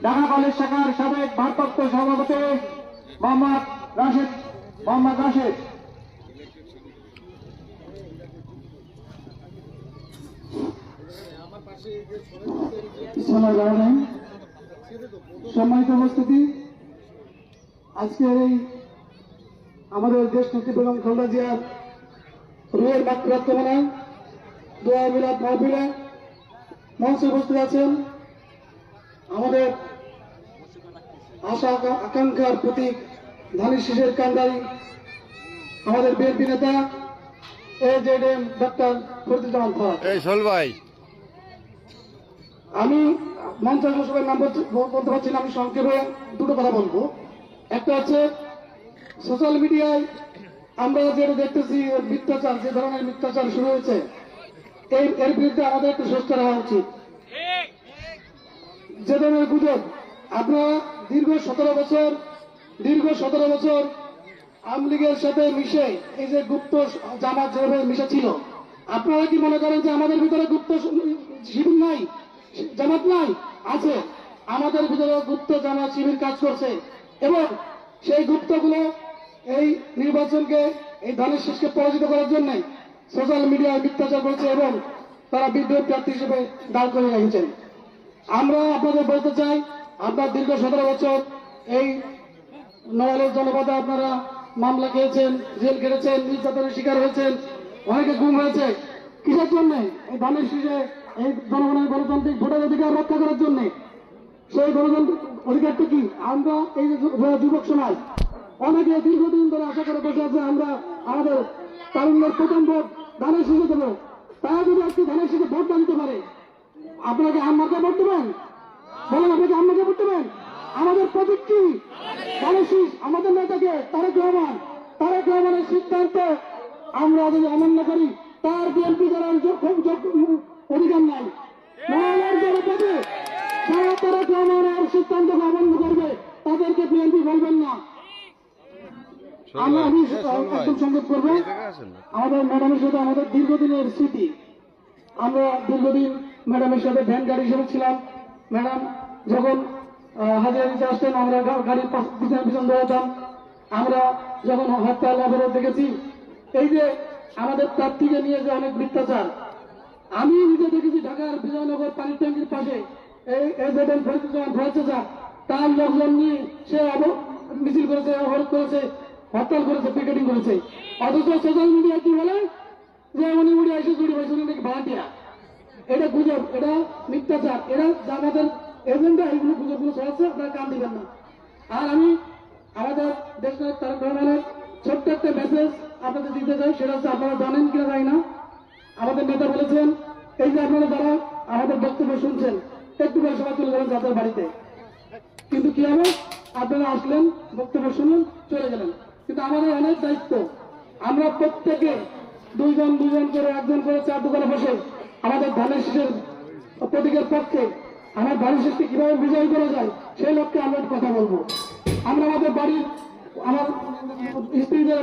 Dhaka college শাখার সাবেক ভারপ্রাপ্ত সভাপতি মোহাম্মদ রাশেদ। সম্মানিত উপস্থিতি, আজকের এই আমাদের দেশ নেত্রী বেগম খালেদা জিয়ার রুহের মাগফিরাত কামনায় দোয়া মিলাদ মাহফিলে মঞ্চে উপস্থিত আছেন আমাদের আশা আকাঙ্ক্ষার প্রতীক ধানের শীষের কান্ডারি আমাদের বিএনপি নেতা AZM ডক্টর ফরিদুজ্জামান ফরাদ। আমি মঞ্চের সবাই নাম বলতে পারছি না, আমি সংক্ষেপে দুটো কথা বলবো। একটা হচ্ছে সোশ্যাল মিডিয়ায় আমরা যেটা দেখতেছি মিথ্যাচার, যে ধরনের মিথ্যাচার শুরু হয়েছে, এর বিরুদ্ধে আমাদের একটু সোচ্চার হওয়া উচিত। যে ধরনের গুজব, আপনারা দীর্ঘ 17 বছর আওয়ামী লীগের সাথে মিশে এই যে গুপ্ত জামাত যেভাবে মিশে ছিল, আপনারা কি মনে করেন যে আমাদের ভিতরে গুপ্ত শিবির নাই, জামাত নাই? আছে। আমাদের ভিতরে গুপ্ত জামাত শিবির কাজ করছে এবং সেই গুপ্তগুলো এই নির্বাচনকে, এই ধানের শীষকে পরাজিত করার জন্য সোশ্যাল মিডিয়ায় মিথ্যাচার করছে এবং তারা বিদ্রোহী প্রার্থী হিসেবে দাঁড় করে রেখেছেন। আমরা আপনাদের বলতে চাই, আপনার দীর্ঘ 17 বছর এই নড়াইলের জনপদে আপনারা মামলা খেয়েছেন, জেল কেটেছেন, নির্যাতনের শিকার হয়েছেন, অনেকে গুম হয়েছে। কিসের জন্য? এই ধানের শীষে এই জনগণের গণতান্ত্রিক ভোটের অধিকার রক্ষা করার জন্য। সেই গণতান্ত্রিক অধিকারটা কি? আমরা এই যুবক সমাজ অনেকে দীর্ঘদিন ধরে আশা করে বসে আছে, আমরা আমাদের তারুণ্যের প্রথম ভোট ধানের শীষে দেবো। তারা যদি আজকে ধানের শীষে ভোট দিতে পারে, আপনাকে আমাকে ভোট দেবেন? বলেন, আপনাকে আমাকে ভোট দেবেন? আমাদের প্রতীক কি? ধানের শীষ। আমাদের নেতাকে তারেক রহমানের সিদ্ধান্ত আমরা যদি অমান্য করি, তার বিএনপি করার অধিকার নাই। যারা তারেক রহমানের সিদ্ধান্তকে অমান্য করবে তাদেরকে বিএনপি বলবেন না। আমি একদম সংযোগ করবো আমাদের ম্যাডামের সাথে আমাদের দীর্ঘদিনের স্মৃতি। আমরা দীর্ঘদিন ম্যাডামের সাথে ভ্যান গাড়ি হিসেবে ছিলাম। ম্যাডাম যখন হাজিরা দিতে আসতেন, আমরা গাড়ির পিছন দৌড়াতাম। আমরা যখন হরতাল অবরোধ দেখেছি, এই যে আমাদের প্রার্থীকে নিয়ে যে অনেক মিথ্যাচার, আমি নিজে দেখেছি ঢাকার বিজয়নগর পানির ট্যাঙ্কির পাশে AZM ফরিদুজ্জামান ফরাদ, তার লোকজন নিয়ে সে মিছিল করেছে, অবরোধ করেছে, হরতাল করেছে, পিকেটিং করেছে। অথচ সোশ্যাল মিডিয়া কি বলে যে উনি এসে জুড়ে হয়েছে, উনি নাকি ভাড়াটিয়া। এটা গুজব, এটা মিথ্যাচার, এটা আমাদের এজেন্ডা। এইগুলো গুজবগুলো ছড়াচ্ছে, আপনারা কান দিবেন না। আর আমি আমাদের দেশের তারেক রহমানের ছোট্ট একটা মেসেজ আপনাদের দিতে চাই। সেটা হচ্ছে, আপনারা জানেন কিনা জানি না, আমাদের নেতা বলেছেন, এই যে আপনারা যারা আমাদের বক্তব্য শুনছেন, একটু করে সবাই চলে যাবেন যাদের বাড়িতে। কিন্তু কি হবে? আপনারা আসলেন, বক্তব্য শুনলেন, চলে গেলেন। কিন্তু আমাদের অনেক দায়িত্ব। আমরা প্রত্যেকে দুজন করে, একজন করে, 4 দোকানে বসে আমাদের ধানের শীষের প্রতীকের পক্ষে, আমার ধানের শীষকে কিভাবে বিজয় করা যায় সেই লক্ষ্যে আমরা কথা বলবো। আমরা আমাদের বাড়ির আমার স্ত্রীদের